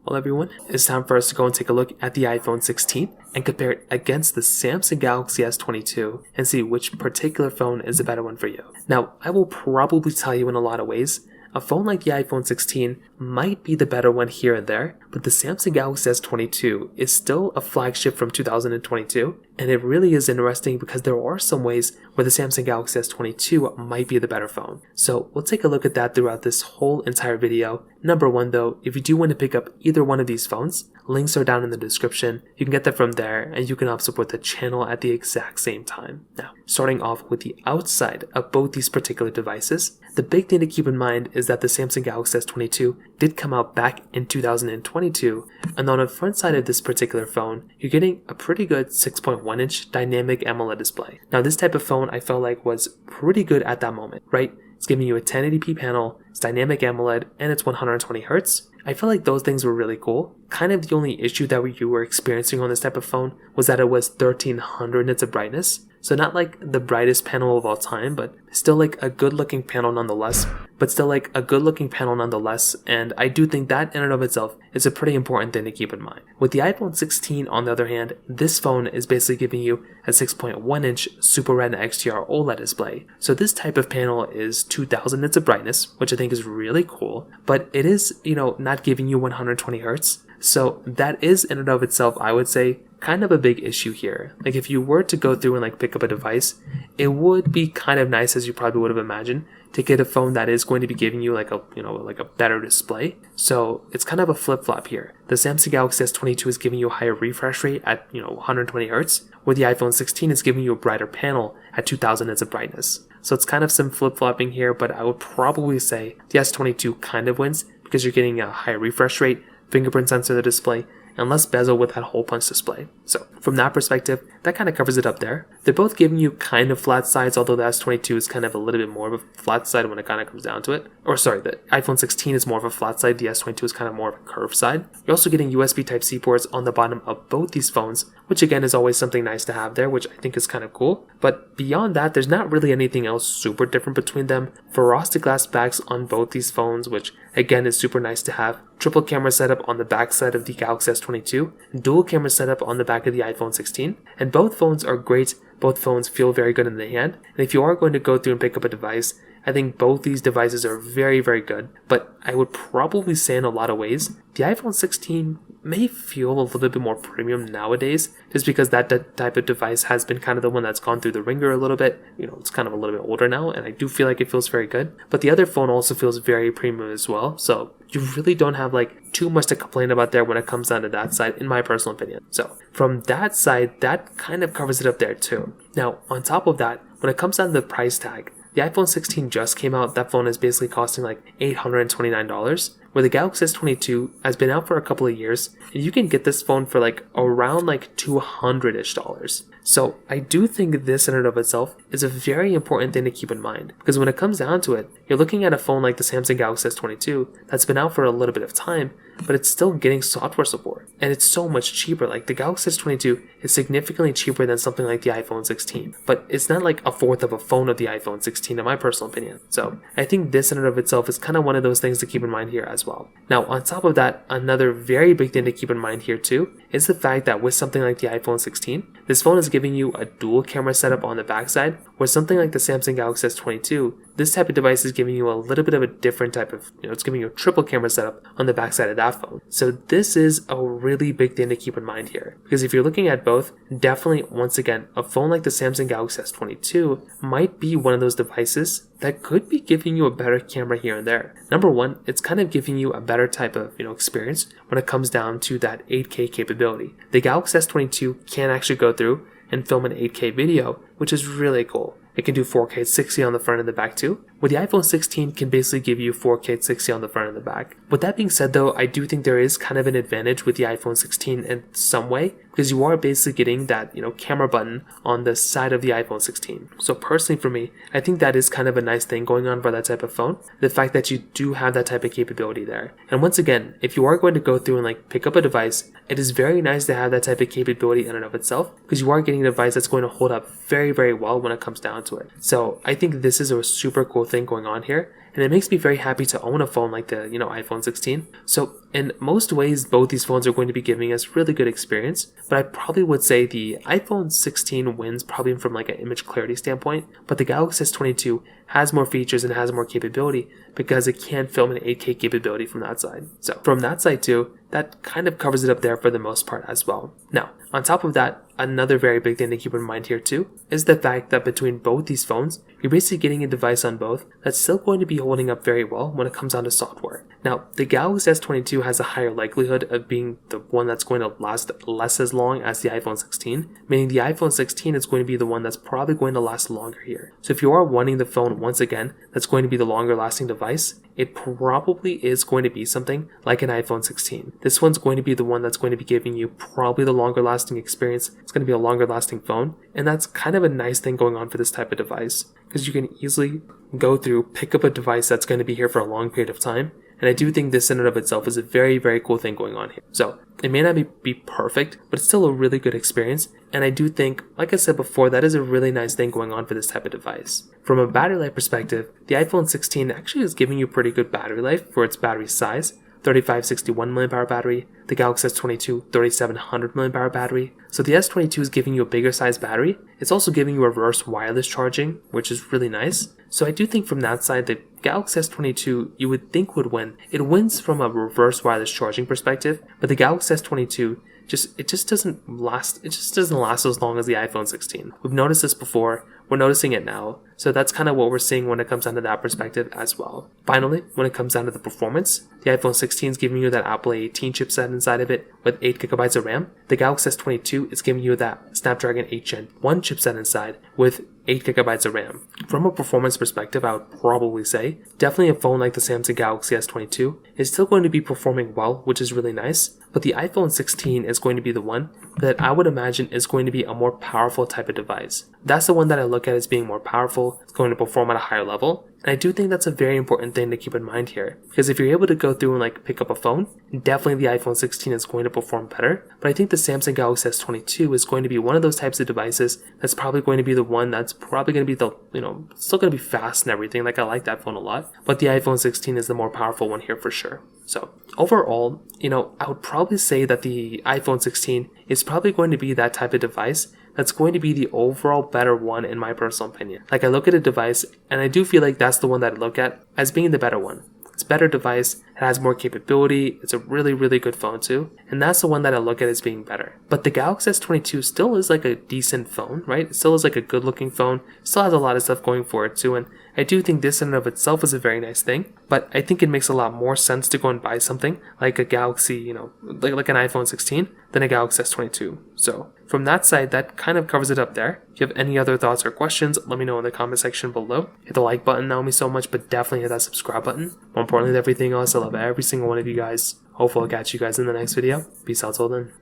Well everyone, it's time for us to go and take a look at the iPhone 16 and compare it against the Samsung Galaxy S22 and see which particular phone is the better one for you. Now, I will probably tell you in a lot of ways, a phone like the iPhone 16 might be the better one here and there, but the Samsung Galaxy S22 is still a flagship from 2022, and it really is interesting because there are some ways where the Samsung Galaxy S22 might be the better phone. So we'll take a look at that throughout this whole entire video. Number one though, if you do want to pick up either one of these phones, links are down in the description. You can get that from there and you can help support the channel at the exact same time. Now, starting off with the outside of both these particular devices, the big thing to keep in mind is that the Samsung Galaxy S22 did come out back in 2022, and on the front side of this particular phone, you're getting a pretty good 6.1-inch dynamic AMOLED display. Now this type of phone I felt like was pretty good at that moment, right? It's giving you a 1080p panel, it's dynamic AMOLED, and it's 120Hz. I feel like those things were really cool. Kind of the only issue that you were experiencing on this type of phone was that it was 1300 nits of brightness. So not like the brightest panel of all time, but still like a good looking panel nonetheless. And I do think that in and of itself is a pretty important thing to keep in mind. With the iPhone 16 on the other hand, this phone is basically giving you a 6.1-inch Super Retina XDR OLED display. So this type of panel is 2000 nits of brightness, which I think is really cool, but it is, not giving you 120Hz. So that is in and of itself, I would say, kind of a big issue here. Like if you were to go through and pick up a device, it would be kind of nice, as you probably would have imagined, to get a phone that is going to be giving you like a better display. So it's kind of a flip-flop here. The Samsung Galaxy S22 is giving you a higher refresh rate at 120Hz, where the iPhone 16 is giving you a brighter panel at 2000 nits of brightness. So it's kind of some flip-flopping here, but I would probably say the S22 kind of wins because you're getting a higher refresh rate, fingerprint sensor in the display, and less bezel with that hole punch display. So from that perspective, that kind of covers it up there. They're both giving you kind of flat sides, although the S22 is kind of a little bit more of a flat side when it kind of comes down to it. Or sorry, the iPhone 16 is more of a flat side, the S22 is kind of more of a curved side. You're also getting USB Type-C ports on the bottom of both these phones, which again is always something nice to have there, which I think is kind of cool. But beyond that, there's not really anything else super different between them. Frosted glass backs on both these phones, which again is super nice to have. Triple camera setup on the back side of the Galaxy S22, dual camera setup on the back of the iPhone 16, and both phones are great. Both phones feel very good in the hand, and if you are going to go through and pick up a device, I think both these devices are very, very good, but I would probably say in a lot of ways, the iPhone 16 may feel a little bit more premium nowadays, just because that type of device has been kind of the one that's gone through the ringer a little bit. It's kind of a little bit older now, and I do feel like it feels very good, but the other phone also feels very premium as well, so you really don't have too much to complain about there when it comes down to that side, in my personal opinion. So from that side, that kind of covers it up there too. Now, on top of that, when it comes down to the price tag, the iPhone 16 just came out. That phone is basically costing $829, where the Galaxy S22 has been out for a couple of years, and you can get this phone for around $200-ish. So I do think this in and of itself is a very important thing to keep in mind, because when it comes down to it, you're looking at a phone like the Samsung Galaxy S22 that's been out for a little bit of time, but it's still getting software support, and it's so much cheaper. The Galaxy S22 is significantly cheaper than something like the iPhone 16, but it's not a fourth of a phone of the iPhone 16 in my personal opinion. So I think this in and of itself is kind of one of those things to keep in mind here as well. Now on top of that, another very big thing to keep in mind here too is the fact that with something like the iPhone 16, this phone is giving you a dual camera setup on the backside, where something like the Samsung Galaxy S22, this type of device is giving you a little bit of a different type of, it's giving you a triple camera setup on the backside of that phone. So this is a really big thing to keep in mind here, because if you're looking at both, definitely, once again, a phone like the Samsung Galaxy S22 might be one of those devices that could be giving you a better camera here and there. Number one, it's kind of giving you a better type of, experience when it comes down to that 8K capability. The Galaxy S22 can actually go through and film an 8K video, which is really cool. It can do 4K 60 on the front and the back too, where the iPhone 16 can basically give you 4K 60 on the front and the back. With that being said though, I do think there is kind of an advantage with the iPhone 16 in some way, because you are basically getting that, camera button on the side of the iPhone 16. So personally for me, I think that is kind of a nice thing going on for that type of phone, the fact that you do have that type of capability there. And once again, if you are going to go through and pick up a device, it is very nice to have that type of capability in and of itself, because you are getting a device that's going to hold up very, very well when it comes down to it. So I think this is a super cool thing going on here, and it makes me very happy to own a phone like the iPhone 16. So in most ways, both these phones are going to be giving us really good experience, but I probably would say the iPhone 16 wins probably from like an image clarity standpoint, but the Galaxy S22 has more features and has more capability because it can film an 8K capability from that side. So from that side too, that kind of covers it up there for the most part as well. Now, on top of that, another very big thing to keep in mind here too is the fact that between both these phones, you're basically getting a device on both that's still going to be holding up very well when it comes down to software. Now, the Galaxy S22 has a higher likelihood of being the one that's going to last less as long as the iPhone 16, meaning the iPhone 16 is going to be the one that's probably going to last longer here. So if you are wanting the phone once again that's going to be the longer lasting device, it probably is going to be something like an iPhone 16. This one's going to be the one that's going to be giving you probably the longer lasting experience. It's going to be a longer lasting phone, and that's kind of a nice thing going on for this type of device because you can easily go through, pick up a device that's going to be here for a long period of time. And I do think this in and of itself is a very, very cool thing going on here. So it may not be perfect, but it's still a really good experience. And I do think, like I said before, that is a really nice thing going on for this type of device. From a battery life perspective, the iPhone 16 actually is giving you pretty good battery life for its battery size. 3561 mAh battery, the Galaxy S22 3700 mAh battery. So the S22 is giving you a bigger size battery. It's also giving you reverse wireless charging, which is really nice. So I do think from that side, the Galaxy S22 you would think would win. It wins from a reverse wireless charging perspective, but the Galaxy S22 just doesn't last as long as the iPhone 16. We've noticed this before, we're noticing it now, so that's kind of what we're seeing when it comes down to that perspective as well. Finally, when it comes down to the performance, the iPhone 16 is giving you that Apple A18 chipset inside of it with 8GB of RAM. The Galaxy S22 is giving you that Snapdragon 8 Gen 1 chipset inside with 8GB of RAM. From a performance perspective, I would probably say definitely a phone like the Samsung Galaxy S22 is still going to be performing well, which is really nice, but the iPhone 16 is going to be the one that I would imagine is going to be a more powerful type of device. That's the one that I look at as being more powerful, it's going to perform at a higher level. And I do think that's a very important thing to keep in mind here, because if you're able to go through and pick up a phone, definitely the iPhone 16 is going to perform better. But I think the Samsung Galaxy S22 is going to be one of those types of devices that's probably going to be the one that's probably going to be the, still going to be fast and everything. Like, I like that phone a lot, but the iPhone 16 is the more powerful one here for sure. So overall, I would probably say that the iPhone 16 is probably going to be that type of device that's going to be the overall better one in my personal opinion. Like, I look at a device and I do feel like that's the one that I look at as being the better one. It's a better device, it has more capability, it's a really, really good phone too, and that's the one that I look at as being better. But the Galaxy S22 still is like a decent phone, right? It still is like a good looking phone, still has a lot of stuff going for it too, and I do think this in and of itself is a very nice thing, but I think it makes a lot more sense to go and buy something like a Galaxy, like an iPhone 16 than a Galaxy S22. So from that side, that kind of covers it up there. If you have any other thoughts or questions, let me know in the comment section below. Hit the like button, that would mean so much, but definitely hit that subscribe button. More importantly than everything else, I love every single one of you guys. Hopefully I'll catch you guys in the next video. Peace out till then.